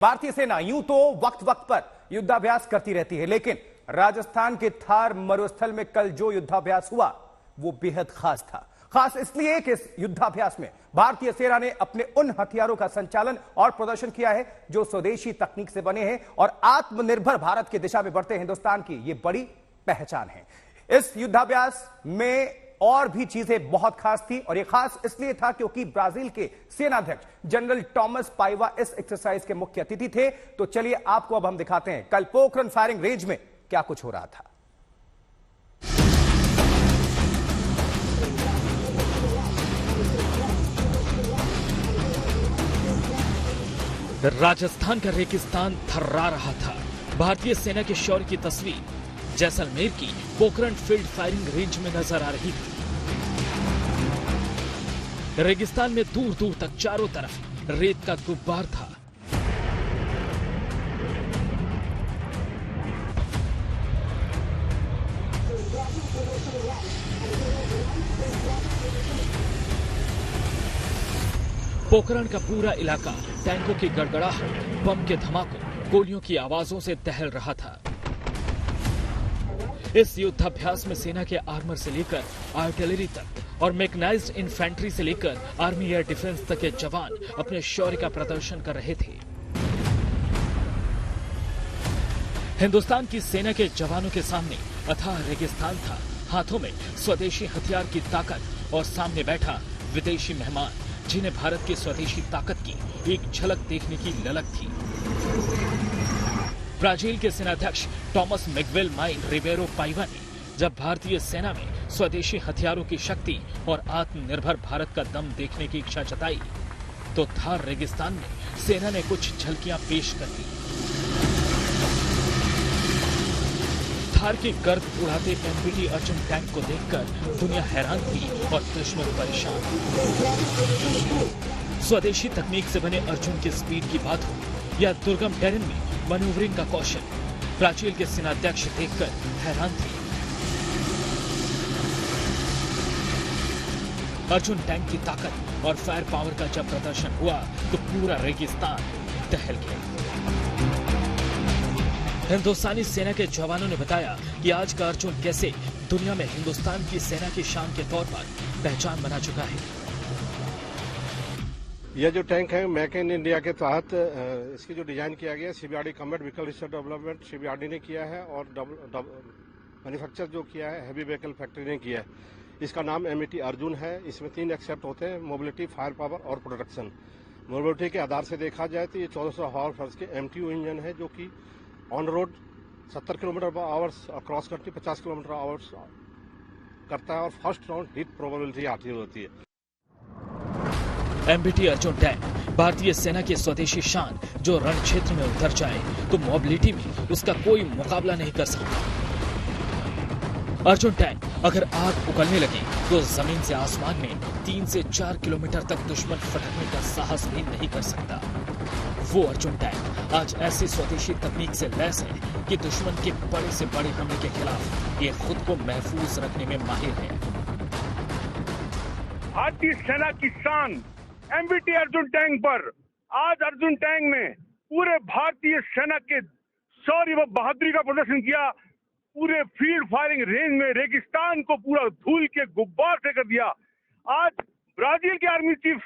भारतीय सेना यूं तो वक्त वक्त पर युद्धाभ्यास करती रहती है, लेकिन राजस्थान के थार मरुस्थल में कल जो युद्धाभ्यास हुआ वो बेहद खास था। खास इसलिए कि इस युद्धाभ्यास में भारतीय सेना ने अपने उन हथियारों का संचालन और प्रदर्शन किया है जो स्वदेशी तकनीक से बने हैं और आत्मनिर्भर भारत की दिशा में बढ़ते हिंदुस्तान की ये बड़ी पहचान है। इस युद्धाभ्यास में और भी चीजें बहुत खास थी और यह खास इसलिए था क्योंकि ब्राजील के सेनाध्यक्ष जनरल टॉमस पाइवा इस एक्सरसाइज के मुख्य अतिथि थे। तो चलिए आपको अब हम दिखाते हैं कल पोखरण फायरिंग रेंज में क्या कुछ हो रहा था। राजस्थान का रेगिस्तान थर्रा रहा था। भारतीय सेना के शौर्य की तस्वीर जैसलमेर की पोखरण फील्ड फायरिंग रेंज में नजर आ रही थी। रेगिस्तान में दूर दूर तक चारों तरफ रेत का गुब्बार था। पोखरण का पूरा इलाका टैंकों की गड़गड़ाहट, बम के धमाकों, गोलियों की आवाजों से दहल रहा था। इस युद्धाभ्यास में सेना के आर्मर से लेकर आर्टिलरी तक और मैकेनाइज्ड इन्फेंट्री से लेकर आर्मी एयर डिफेंस तक के जवान अपने शौर्य का प्रदर्शन कर रहे थे। हिंदुस्तान की सेना के जवानों के सामने अथाह रेगिस्तान था, हाथों में स्वदेशी हथियार की ताकत और सामने बैठा विदेशी मेहमान जिन्हें भारत की स्वदेशी ताकत की एक झलक देखने की ललक थी। ब्राजील के सेनाध्यक्ष टॉमस मिगवेल माइन रिबेरो पाइवा ने जब भारतीय सेना में स्वदेशी हथियारों की शक्ति और आत्मनिर्भर भारत का दम देखने की इच्छा जताई तो थार रेगिस्तान में सेना ने कुछ झलकियां पेश कर दी। थार की गर्द उड़ाते एमबीटी अर्जुन टैंक को देखकर दुनिया हैरान थी और दुश्मन परेशान। स्वदेशी तकनीक से बने अर्जुन की स्पीड की बात हो या दुर्गम टेरेन में मैन्यूवरिंग का कौशल, ब्राजील के सेनाध्यक्ष देखकर हैरान थे। अर्जुन टैंक की ताकत और फायर पावर का जब प्रदर्शन हुआ तो पूरा रेगिस्तान दहल गया। हिंदुस्तानी सेना के जवानों ने बताया कि आज का अर्जुन कैसे दुनिया में हिंदुस्तान की सेना की शान के तौर पर पहचान बना चुका है। यह जो टैंक है मेक इन इंडिया के तहत इसकी जो डिजाइन किया गया सीबीआरडी कॉम्बैट व्हीकल रिसर्च डेवलपमेंट सीबीआरडी ने किया है और मैन्युफैक्चर जो किया है हैवी व्हीकल फैक्ट्री ने किया है। इसका नाम एमईटी अर्जुन है। इसमें 3 एक्सेप्ट होते हैं, मोबिलिटी, फायर पावर और प्रोडक्शन। मोबिलिटी के आधार से देखा जाए तो ये 1400 हॉर्स के एमटीयू इंजन है जो कि ऑन रोड 70 किलोमीटर आवर्स और क्रॉस कंट्री 50 किलोमीटर आवर्स करता है और फर्स्ट राउंड हिट प्रोबेबिलिटी हासिल होती है। एमबीटी अर्जुन टैंक भारतीय सेना की स्वदेशी शान जो रण क्षेत्र में उतर जाए तो मोबिलिटी में उसका कोई मुकाबला नहीं कर सकता। अर्जुन टैंक अगर आग उगलने लगी तो जमीन से आसमान में 3 से 4 किलोमीटर तक दुश्मन फटकने का साहस भी नहीं कर सकता। वो अर्जुन टैंक आज ऐसी स्वदेशी तकनीक से लैस है कि दुश्मन के बड़े से बड़े हमले के खिलाफ ये खुद को महफूज रखने में माहिर है। भारतीय सेना की शान एमबीटी अर्जुन टैंक पर आज अर्जुन टैंक ने पूरे भारतीय सेना के शौर्य व बहादुरी का प्रदर्शन किया। पूरे फील्ड फायरिंग रेंज में रेगिस्तान को पूरा धूल के गुब्बार से कर दिया। आज ब्राजील के आर्मी चीफ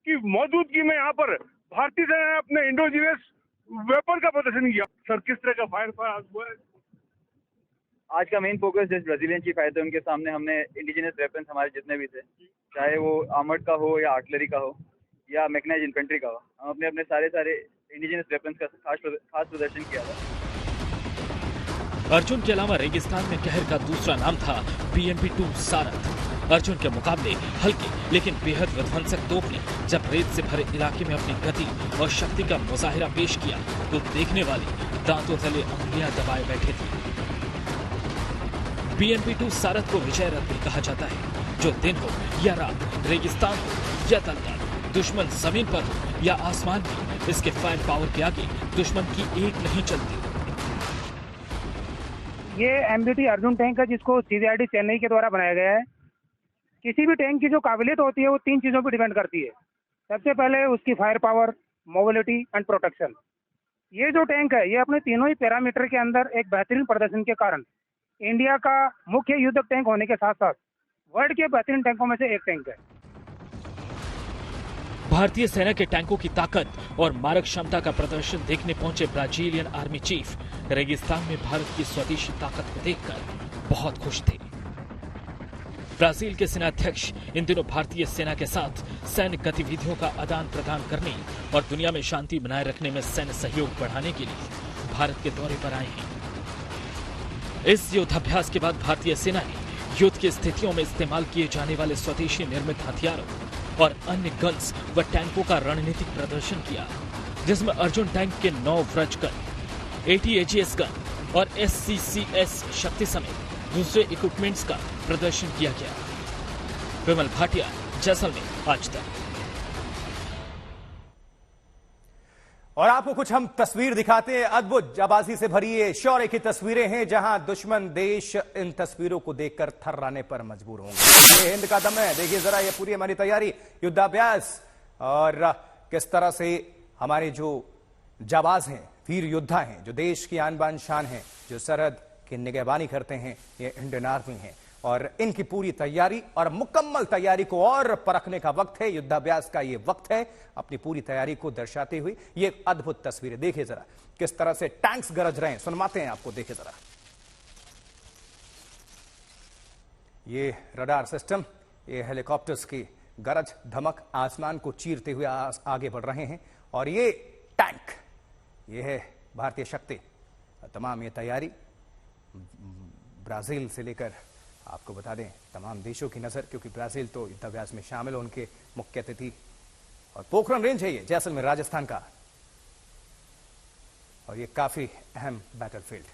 की मौजूदगी में यहाँ पर भारतीय सेना ने अपने इंडोजीनियस वेपन का प्रदर्शन किया। सर, किस तरह का फायर हुआ है? आज का मेन फोकस जिस ब्राजीलियन चीफ आए थे उनके सामने हमने इंडिजिनियस वेपन्स हमारे जितने भी थे, चाहे वो आर्मर्ड का हो या आर्टिलरी का हो या मैकेनाइज्ड इन्फेंट्री का हो, हम अपने सारे इंडिजिनियस वेपन्स का खास प्रदर्शन किया था। अर्जुन के अलावा रेगिस्तान में कहर का दूसरा नाम था BMP-2 सारथ। अर्जुन के मुकाबले हल्के लेकिन बेहद विध्वंसक तोप ने जब रेत से भरे इलाके में अपनी गति और शक्ति का मुजाहिरा पेश किया तो देखने वाले दांतों तले अंगुलियां दबाए बैठे थे। BMP-2 सारथ को विजय रथ भी कहा जाता है। जो दिन हो या रात, रेगिस्तान हो या तलतर, दुश्मन जमीन पर हो या आसमान में, इसके फायर पावर के आगे दुश्मन की एक नहीं चलती। ये एमबीटी अर्जुन टैंक है जिसको सीबीआरडी चेन्नई के द्वारा बनाया गया है। किसी भी टैंक की जो काबिलियत होती है वो 3 चीजों पर डिपेंड करती है। सबसे पहले उसकी fire power, mobility and protection. ये जो टैंक है ये अपने तीनों ही पैरामीटर के अंदर एक बेहतरीन प्रदर्शन के कारण इंडिया का मुख्य युद्धक टैंक होने के साथ साथ वर्ल्ड के बेहतरीन टैंकों में से एक टैंक है। भारतीय सेना के टैंकों की ताकत और मारक क्षमता का प्रदर्शन देखने पहुंचे ब्राजीलियन आर्मी चीफ रेगिस्तान में भारत की स्वदेशी ताकत को देखकर बहुत खुश थे। ब्राजील के सेनाध्यक्ष इन दिनों भारतीय सेना के साथ सैन्य गतिविधियों का आदान प्रदान करने और दुनिया में शांति बनाए रखने में सैन्य सहयोग बढ़ाने के लिए भारत के दौरे पर आए हैं। इस युद्धाभ्यास के बाद भारतीय सेना ने युद्ध की स्थितियों में इस्तेमाल किए जाने वाले स्वदेशी निर्मित हथियारों और अन्य गन्स व टैंकों का रणनीतिक प्रदर्शन किया, जिसमें अर्जुन टैंक के 9 व्रज गन, 80 AGS गन और SCCS शक्ति समेत दूसरे इक्विपमेंट्स का प्रदर्शन किया गया। विमल भाटिया, जैसलमेर, आज तक। और आपको कुछ हम तस्वीर दिखाते हैं। अद्भुत जाबाजी से भरी ये शौर्य की तस्वीरें हैं, जहां दुश्मन देश इन तस्वीरों को देखकर थर्राने पर मजबूर होंगे। ये हिंद का दम है। देखिए जरा ये पूरी हमारी तैयारी, युद्धाभ्यास, और किस तरह से हमारे जो जाबाज हैं, वीर योद्धा हैं, जो देश की आन बान शान हैं, जो सरहद की निगहबानी करते हैं, ये इंडियन आर्मी हैं। और इनकी पूरी तैयारी और मुकम्मल तैयारी को और परखने का वक्त है, युद्धाभ्यास का ये वक्त है। अपनी पूरी तैयारी को दर्शाते हुए ये अद्भुत तस्वीरें देखिए जरा, किस तरह से टैंक्स गरज रहे हैं। सुनवाते हैं आपको, देखिए जरा। ये रडार सिस्टम, ये हेलीकॉप्टर्स की गरज धमक आसमान को चीरते हुए आगे बढ़ रहे हैं। और ये टैंक, ये है भारतीय शक्ति। तमाम ये तैयारी ब्राजील से लेकर आपको बता दें तमाम देशों की नजर, क्योंकि ब्राजील तो युद्धाभ्यास में शामिल हो, उनके मुख्य अतिथि। और पोखरण रेंज है ये जैसलमेर राजस्थान का, और ये काफी अहम बैटलफील्ड।